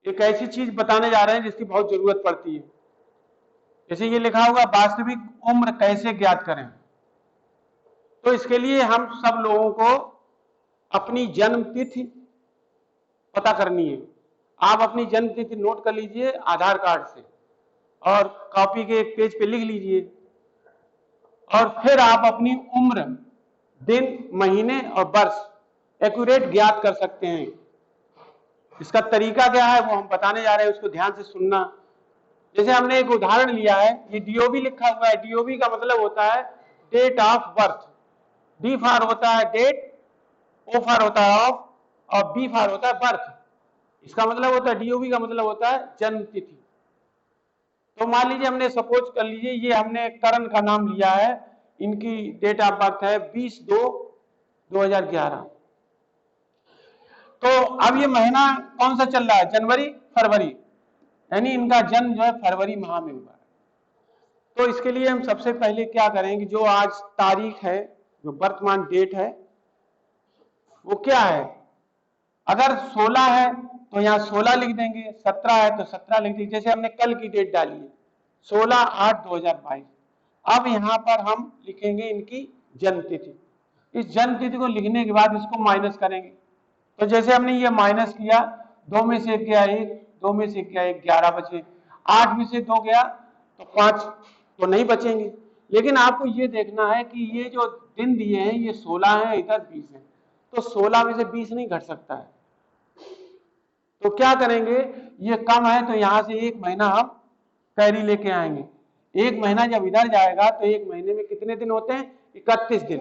एक ऐसी चीज बताने जा रहे हैं जिसकी बहुत जरूरत पड़ती है। जैसे ये लिखा होगा वास्तविक उम्र कैसे ज्ञात करें। तो इसके लिए हम सब लोगों को अपनी जन्म तिथि पता करनी है। आप अपनी जन्म तिथि नोट कर लीजिए आधार कार्ड से और कॉपी के एक पेज पे लिख लीजिए, और फिर आप अपनी उम्र, दिन, महीने और वर्ष एक्यूरेट ज्ञात कर सकते हैं। इसका तरीका क्या है वो हम बताने जा रहे हैं, उसको ध्यान से सुनना। जैसे हमने एक उदाहरण लिया है, ये डीओबी लिखा हुआ है। डीओबी का मतलब होता है date of birth. D for होता है डेट, ओ फॉर होता है ऑफ, और बी फॉर होता है बर्थ। इसका मतलब होता है डीओबी का मतलब होता है जन्म तिथि। तो मान लीजिए हमने सपोज कर लीजिए ये हमने करण का नाम लिया है, इनकी डेट ऑफ बर्थ है 20/2/2011। तो अब ये महीना कौन सा चल रहा है, जनवरी फरवरी, यानी इनका जन्म जो है फरवरी माह में हुआ है। तो इसके लिए हम सबसे पहले क्या करेंगे, जो आज तारीख है, जो वर्तमान डेट है वो क्या है। अगर 16 है तो यहाँ 16 लिख देंगे, 17 है तो 17 लिख देंगे। जैसे हमने कल की डेट डाली है 16/8/2022। अब यहाँ पर हम लिखेंगे इनकी जन्म तिथि। इस जन्म तिथि को लिखने के बाद इसको माइनस करेंगे। तो जैसे हमने ये माइनस किया, 2 में से 1 गया 1, 2 में से 1 गया 1, 11 बचे। 8 में से 2 गया तो 5 तो नहीं बचेंगे। लेकिन आपको ये देखना है कि ये जो दिन दिए हैं ये 16 है, इधर 20 है, तो 16 में से 20 नहीं घट सकता है। तो क्या करेंगे, ये कम है तो यहां से 1 महीना हम कैरी लेके आएंगे। 1 महीना जब इधर जाएगा तो 1 महीने में कितने दिन होते हैं, 31 दिन।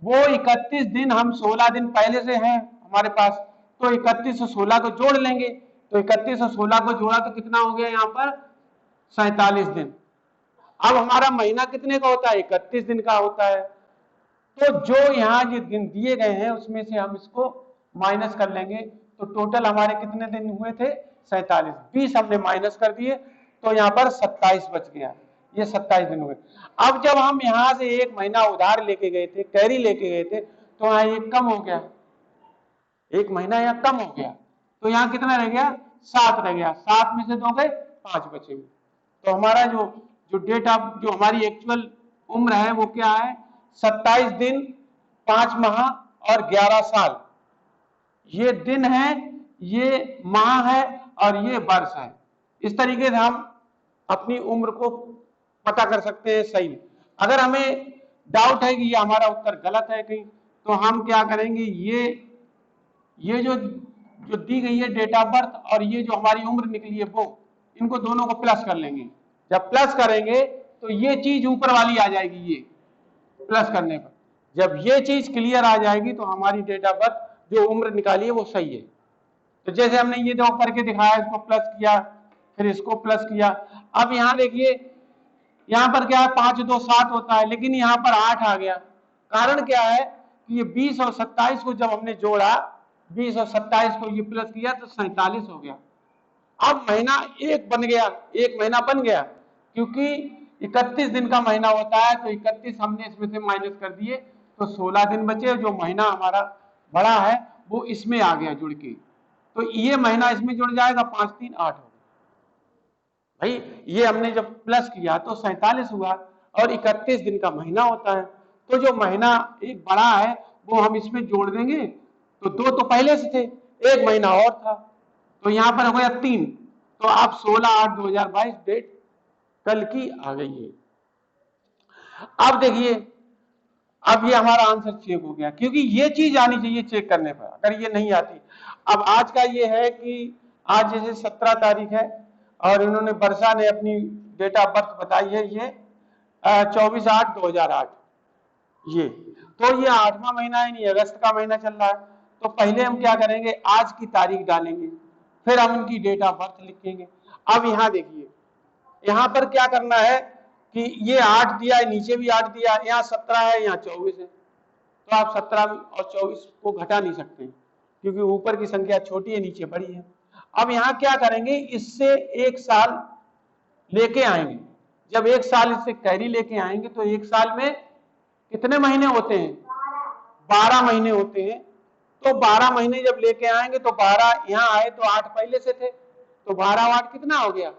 वो 31 दिन हम 16 दिन पहले से हैं हमारे पास, तो 31 और 16 को जोड़ लेंगे। तो 31 और 16 को जोड़ा तो कितना हो गया यहाँ पर, 47 दिन। अब हमारा महीना कितने का होता है, 31 दिन का होता है। तो जो यहाँ जो दिन दिए गए हैं उसमें से हम इसको माइनस कर लेंगे, तो टोटल हमारे कितने दिन हुए थे, 47। 20 हमने माइनस कर दिए तो यहाँ पर 27 बच गया, ये 27 दिन हुए। अब जब हम यहाँ से 1 महीना उधार लेके गए थे, कैरी लेके गए थे, तो यहाँ 1 कम हो गया, 1 महीना यहाँ कम हो गया, तो यहाँ कितना रह गया, 7 रह गया। 7 में से 2 गए, 5 बचेंगे। तो हमारा जो डेट ऑफ, जो हमारी एक्चुअल उम्र है वो क्या है, 27 दिन, 5 माह और 11 साल। ये दिन है, ये माह है और ये वर्ष है। इस तरीके से हम अपनी उम्र को पता कर सकते हैं सही। अगर हमें डाउट है कि ये हमारा उत्तर गलत है कहीं, तो हम क्या करेंगे, ये जो दी गई है डेट ऑफ बर्थ और ये जो हमारी उम्र निकली है वो, इनको दोनों को प्लस कर लेंगे। जब प्लस करेंगे तो ये चीज ऊपर वाली आ जाएगी, ये प्लस करने पर जब ये चीज क्लियर आ जाएगी तो हमारी डेट ऑफ बर्थ जो उम्र निकाली है वो सही है। तो जैसे हमने ये दो करके दिखाया, इसको प्लस किया, फिर इसको प्लस किया। अब यहाँ देखिए, यहाँ पर क्या है, 5 2 7 होता है, लेकिन यहाँ पर 8 आ गया। कारण क्या है कि ये 20 और 27 को जब हमने जोड़ा, 20 और 27 को ये प्लस किया तो 47 हो गया। अब महीना एक बन गया, 1 महीना बन गया, क्योंकि 31 दिन का महीना होता है, तो 31 हमने इसमें से माइनस कर दिए तो 16 दिन बचे। जो महीना हमारा बड़ा है वो इसमें आ गया जुड़ के, तो ये महीना इसमें जुड़ जाएगा, 5 3 8 हो भाई। ये हमने जब प्लस किया तो 47 हुआ और 31 दिन का महीना होता है। तो जो महीना एक बड़ा है वो हम इसमें जोड़ देंगे, तो 2 तो पहले से थे, 1 महीना और था, तो यहां पर हो गया 3। तो अब 16/8/2022 डेट कल की आ गई है। अब देखिए, अब ये हमारा आंसर चेक हो गया, क्योंकि ये चीज आनी चाहिए चेक करने पर, अगर ये नहीं आती। अब आज का ये है कि आज जैसे 17 तारीख है और इन्होंने वर्षा ने अपनी डेट ऑफ बर्थ बताई है, ये 24/8/2008। ये तो ये 8वां महीना है, नहीं अगस्त का महीना चल रहा है। तो पहले हम क्या करेंगे, आज की तारीख डालेंगे, फिर हम उनकी डेट ऑफ बर्थ लिखेंगे। अब यहाँ देखिए, यहाँ पर क्या करना है कि ये 8 दिया है, नीचे भी 8 दिया, यहाँ 17 है, यहाँ 24 है, तो आप 17 और 24 को घटा नहीं सकते क्योंकि ऊपर की संख्या छोटी है, नीचे बड़ी है। अब यहाँ क्या करेंगे, इससे 1 साल लेके आएंगे। जब 1 साल इससे कैरी लेके आएंगे तो 1 साल में कितने महीने होते हैं, 12 महीने होते हैं। तो 12 महीने जब लेके आएंगे तो 12 यहाँ आए तो 8 पहले से थे, तो 12 8 कितना हो गया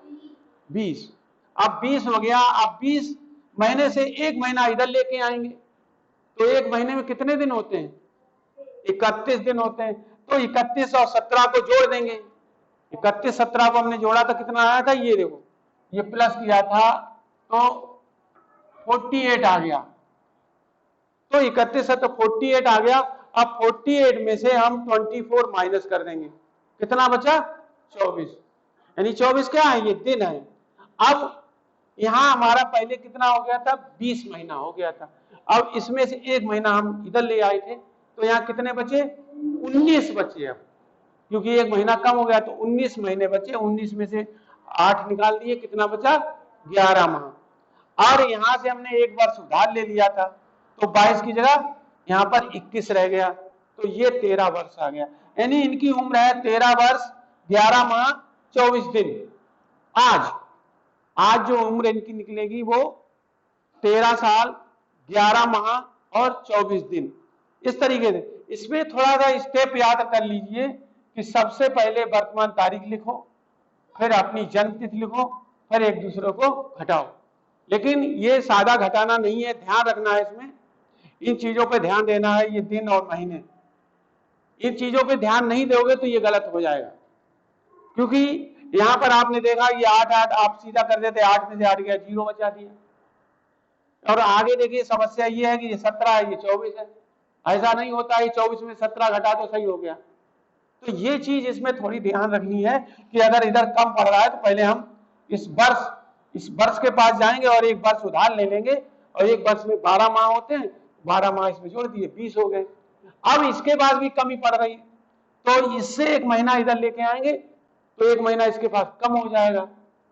20। अब 20 हो गया, अब 20 महीने से एक महीना इधर लेके आएंगे तो एक महीने में कितने दिन होते हैं 31 दिन होते हैं। तो 31 और 17 को जोड़ देंगे, 31 17 को हमने जोड़ा था कितना आया था, ये देखो ये प्लस किया था तो 48 आ गया। तो 31 है तो 48 आ गया। अब 48 में से हम 24 माइनस कर देंगे, कितना बचा 24, यानी 24 क्या है ये दिन है। अब यहां हमारा पहले कितना हो गया था 20 महीना हो गया था, अब इसमें से एक महीना हम इधर ले आए थे तो यहाँ कितने बचे 19 बचे। अब क्योंकि एक महीना कम हो गया तो 19 महीने बचे, 19 में से 8 निकाल दिए, कितना बचा 11 माह। और यहां से हमने एक वर्ष उधार ले लिया था तो 22 की जगह यहाँ पर 21 रह गया, तो ये 13 वर्ष आ गया। यानी इनकी उम्र है 13 वर्ष 11 माह 24 दिन। आज जो उम्र इनकी निकलेगी वो 13 साल 11 माह और 24 दिन। इस तरीके से इसमें थोड़ा सा स्टेप याद कर लीजिए कि सबसे पहले वर्तमान तारीख लिखो, फिर अपनी जन्म तिथि लिखो, फिर एक दूसरे को घटाओ। लेकिन ये सादा घटाना नहीं है, ध्यान रखना है इसमें, इन चीजों पे ध्यान देना है। ये दिन और महीने, इन चीजों पे ध्यान नहीं दोगे तो ये गलत हो जाएगा। क्योंकि यहां पर आपने देखा ये 8 8 आप सीधा कर देते, 8 में से 8 गया 0 बचा दिया। और आगे देखिए समस्या ये है कि ये 17 है ये 24 है, ऐसा नहीं होता है 24 में 17 घटा तो सही हो गया। तो ये चीज इसमें थोड़ी ध्यान रखनी है कि अगर इधर कम पड़ रहा है तो पहले हम इस वर्ष के पास जाएंगे और एक वर्ष उधार ले लेंगे, और एक वर्ष में 12 माह होते हैं, 12 माह इसमें जोड़ दिए 20 हो गए। अब इसके बाद भी कमी पड़ रही है तो इससे एक महीना इधर लेके आएंगे तो एक महीना इसके पास कम हो जाएगा,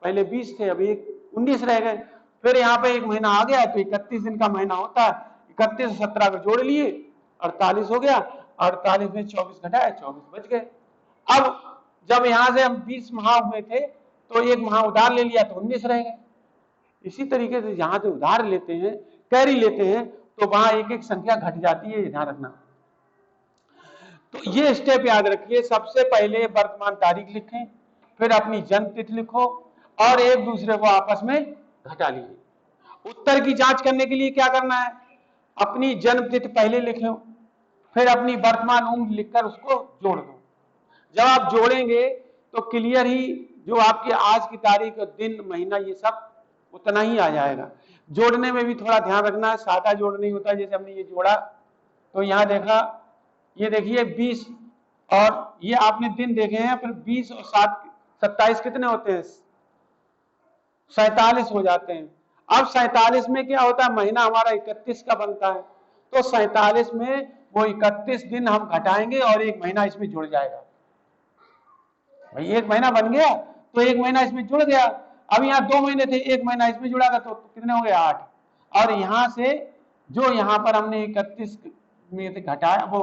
पहले 20 थे अभी 19 रह गए। फिर यहाँ पे एक महीना आ गया तो 31 दिन का महीना होता है, 31 17 को जोड़ लिए 48 हो गया, 48 में 24 घटाया 24 बच गए। अब जब यहां से हम 20 माह हुए थे तो एक माह उधार ले लिया तो 19 रह गए। इसी तरीके से जहां से उधार लेते हैं कैरी लेते हैं तो वहां एक एक संख्या घट जाती है, ध्यान रखना। तो ये स्टेप याद रखिए, सबसे पहले वर्तमान तारीख लिखें, फिर अपनी जन्म तिथि लिखो और एक दूसरे को आपस में घटा लीजिए। उत्तर की जांच करने के लिए क्या करना है, अपनी जन्म तिथि पहले लिखो, फिर अपनी वर्तमान उम्र लिखकर उसको जोड़ दो। जब आप जोड़ेंगे तो क्लियर ही जो आपकी आज की तारीख दिन महीना ये सब उतना ही आ जाएगा। जोड़ने में भी थोड़ा ध्यान रखना है, सादा जोड़ नहीं होता। जैसे हमने ये जोड़ा तो यहाँ देखा, ये देखिए 20 और ये आपने दिन देखे हैं, फिर 20 और 7 27 कितने होते हैं 47 हो जाते हैं। अब 47 में क्या होता है, महीना हमारा 31 का बनता है तो 47 में वो 31 दिन हम घटाएंगे और एक महीना इसमें जुड़ जाएगा। भाई एक महीना बन गया तो एक महीना इसमें जुड़ गया। अब यहाँ 2 महीने थे, एक महीना इसमें जुड़ा था तो कितने हो गए 8। और यहाँ से जो यहाँ पर हमने 31 में से घटाया वो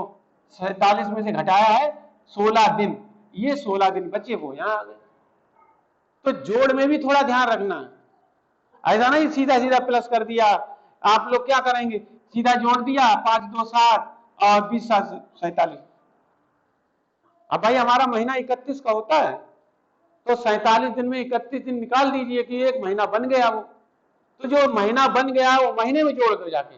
47 में से घटाया है 16 दिन, ये 16 दिन बचे वो यहाँ आ गए। तो जोड़ में भी थोड़ा ध्यान रखना है, ऐसा नहीं सीधा सीधा प्लस कर दिया। आप लोग क्या करेंगे, सीधा जोड़ दिया 5 2 7 और 20 7 47। अब भाई हमारा महीना 31 का होता है तो 47 दिन में 31 दिन निकाल दीजिए कि एक महीना बन गया वो। तो जो महीना बन गया वो महीने में जोड़ दो जाके,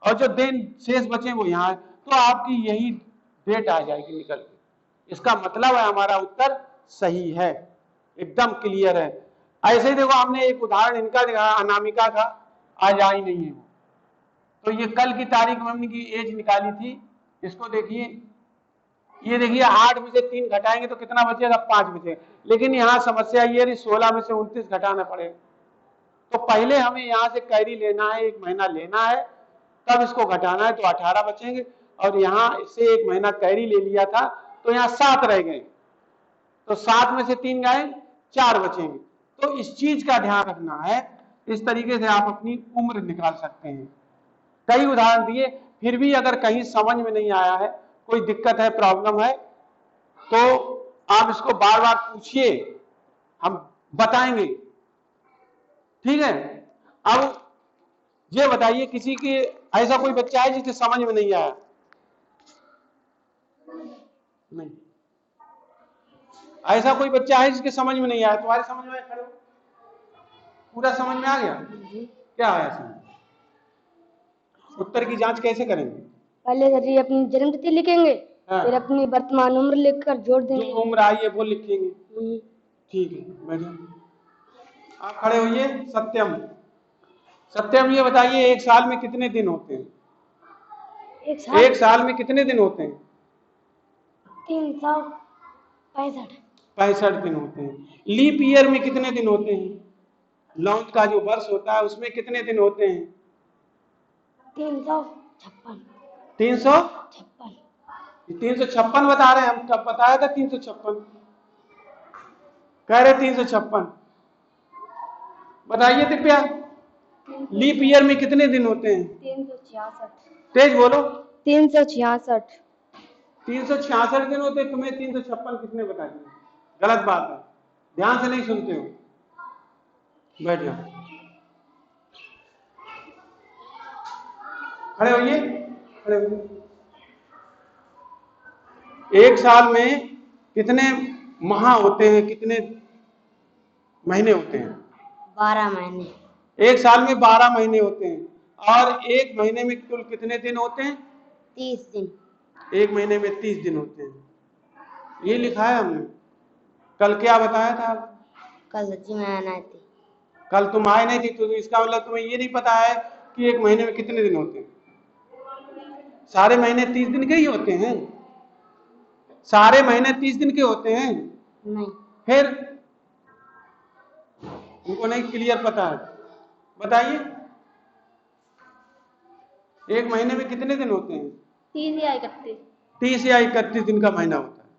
और जो दिन शेष बचे वो यहाँ, तो आपकी यही डेट आ जाएगी निकल के। इसका मतलब है हमारा उत्तर सही है, एकदम क्लियर है। ऐसे ही देखो हमने एक उदाहरण इनका दिखाया, अनामिका का, आज आई नहीं है वो। तो ये कल की तारीख में हमने की एज निकाली थी, इसको देखिए, ये देखिए 8 में से 3 घटाएंगे तो कितना बचेगा 5 बचेगा। लेकिन यहाँ समस्या ये रही 16 में से 29 घटाना पड़ेगा। तो पहले हमें यहाँ से कैरी लेना है, एक महीना लेना है, तब इसको घटाना है तो 18 बचेंगे। और यहाँ से एक महीना कैरी ले लिया था तो यहाँ 7 रह गए, तो 7 में से 3 गए 4 बचेंगे। तो इस चीज का ध्यान रखना है। इस तरीके से आप अपनी उम्र निकाल सकते हैं। कई उदाहरण दिए, फिर भी अगर कहीं समझ में नहीं आया है, कोई दिक्कत है, प्रॉब्लम है, तो आप इसको बार बार पूछिए, हम बताएंगे, ठीक है। अब ये बताइए किसी के ऐसा कोई बच्चा है जिसके समझ में नहीं आया, नहीं। ऐसा कोई बच्चा है जिसके समझ में नहीं आया? तुम्हारे समझ में आया? खड़े हो। पूरा समझ में आ गया? क्या आया समझ? उत्तर की जांच कैसे करेंगे? पहले सर जी अपनी जन्म तिथि लिखेंगे, हाँ। फिर अपनी वर्तमान उम्र लिखकर जोड़ देंगे। जो उम्र आई है वो लिखेंगे। ठीक है, बैठिए। आप खड़े होइए। सत्यम, सत्यम ये बताइए, एक साल में कितने दिन होते हैं? एक साल में कितने दिन होते हैं? 365। 65 दिन होते हैं। लीप ईयर में कितने दिन होते हैं? लौंग का जो वर्ष होता है उसमें कितने दिन होते हैं? 356। 356। 356 बता रहे हैं हम, कब बताया था 356? कह रहे 356। बताइए दिव्या, लीप ईयर में कितने दिन होते हैं? 366। तेज बोलो। 366। 366 दिन होते हैं। तुम्हें 356 किसने बता दिया? गलत बात है, ध्यान से नहीं सुनते हो। बैठ जाओ, खड़े होइए, खड़े होइए। एक साल में कितने माह होते हैं, कितने महीने होते हैं? 12 महीने। एक साल में 12 महीने होते हैं। और एक महीने में कुल कितने दिन होते हैं? 30 दिन। एक महीने में 30 दिन होते हैं। ये लिखा है हमने। कल क्या बताया था? कल सच्ची में आना थी। कल तुम आए नहीं थी, तो इसका मतलब तुम्हें ये नहीं पता है कि एक महीने में कितने दिन होते हैं? सारे महीने 30 दिन के ही होते हैं? सारे महीने 30 दिन के होते हैं? नहीं। फिर उनको नहीं क्लियर पता है? बताइए, एक महीने में कितने दिन होते हैं? 30 या 31। 30 या 31 दिन का महीना होता है।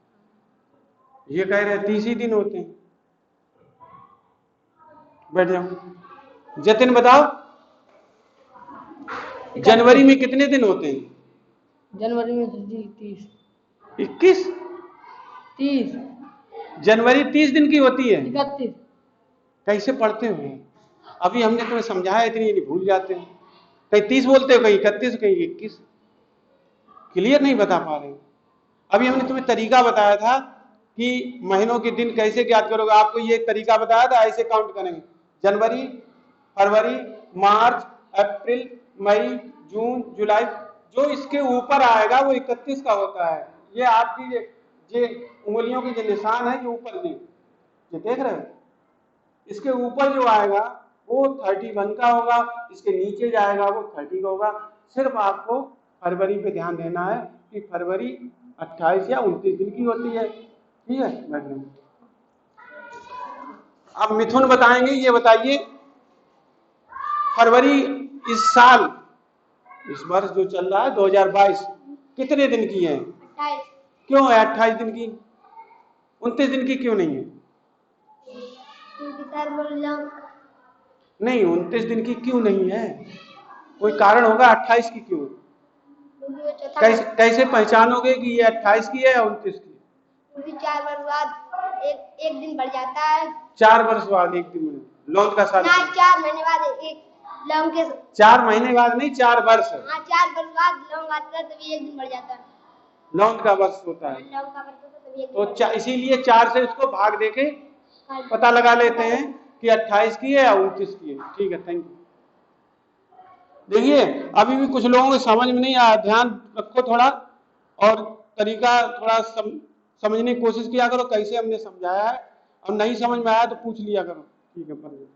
ये कह रहे हैं 30 ही दिन होते हैं। बैठ जाओ। जतिन बताओ, जनवरी में कितने दिन होते हैं? जनवरी में 30। 21? 30। जनवरी 30 दिन की होती है? 31। कैसे पढ़ते हो? अभी हमने तुम्हें समझाया, इतनी नहीं भूल जाते हैं। कहीं 30 बोलते हो, कहीं 31, कहीं 21। क्लियर नहीं बता पा रहे हो। अभी हमने तुम्हें तरीका बताया था कि महीनों के दिन कैसे ज्ञात करोगे। आपको ये तरीका बताया था, ऐसे काउंट करेंगे। जनवरी, फरवरी, मार्च, अप्रैल, मई, जून, जुलाई। जो इसके ऊपर आएगा वो 31 का होता है। ये आपकी ये उंगलियों के जो निशान है, जो ऊपर ये देख रहे हो, इसके ऊपर जो आएगा वो 31 का होगा, इसके नीचे जाएगा वो 30 का होगा। सिर्फ आपको फरवरी पे ध्यान देना है कि फरवरी 28 या 29 दिन की होती है। ठीक है, अब मिथुन बताएंगे। ये बताइए, फरवरी इस साल, इस वर्ष जो चल रहा है 2022, कितने दिन की है? 28। क्यों है 28 दिन की? 29 दिन की क्यों नहीं है? नहीं, 29 दिन की क्यों नहीं है? कोई कारण होगा। 28 की क्यों? कैसे पहचानोगे कि ये 28 की है या 29 की? क्योंकि 4 वर्ष बाद एक दिन बढ़ जाता है। 4 वर्ष बाद एक दिन? लौंग का साल? 4 महीने बाद एक लौंग के 4 महीने बाद नहीं, 4 वर्ष। हाँ, 4 वर्ष बाद लौंग आता है, तभी एक दिन बढ़ जाता है। लौंग का वर्ष होता है। लौंग का वर्ष होता है, तभी एक दिन तो इसीलिए 4 से उसको भाग देके पता लगा लेते हैं कि 28 की है या 29 की है। ठीक है, थैंक यू। देखिए, अभी भी कुछ लोगों को समझ में नहीं आया। ध्यान रखो थोड़ा, और तरीका थोड़ा समझने की कोशिश किया करो कैसे हमने समझाया है। और नहीं समझ में आया तो पूछ लिया करो। ठीक है, पर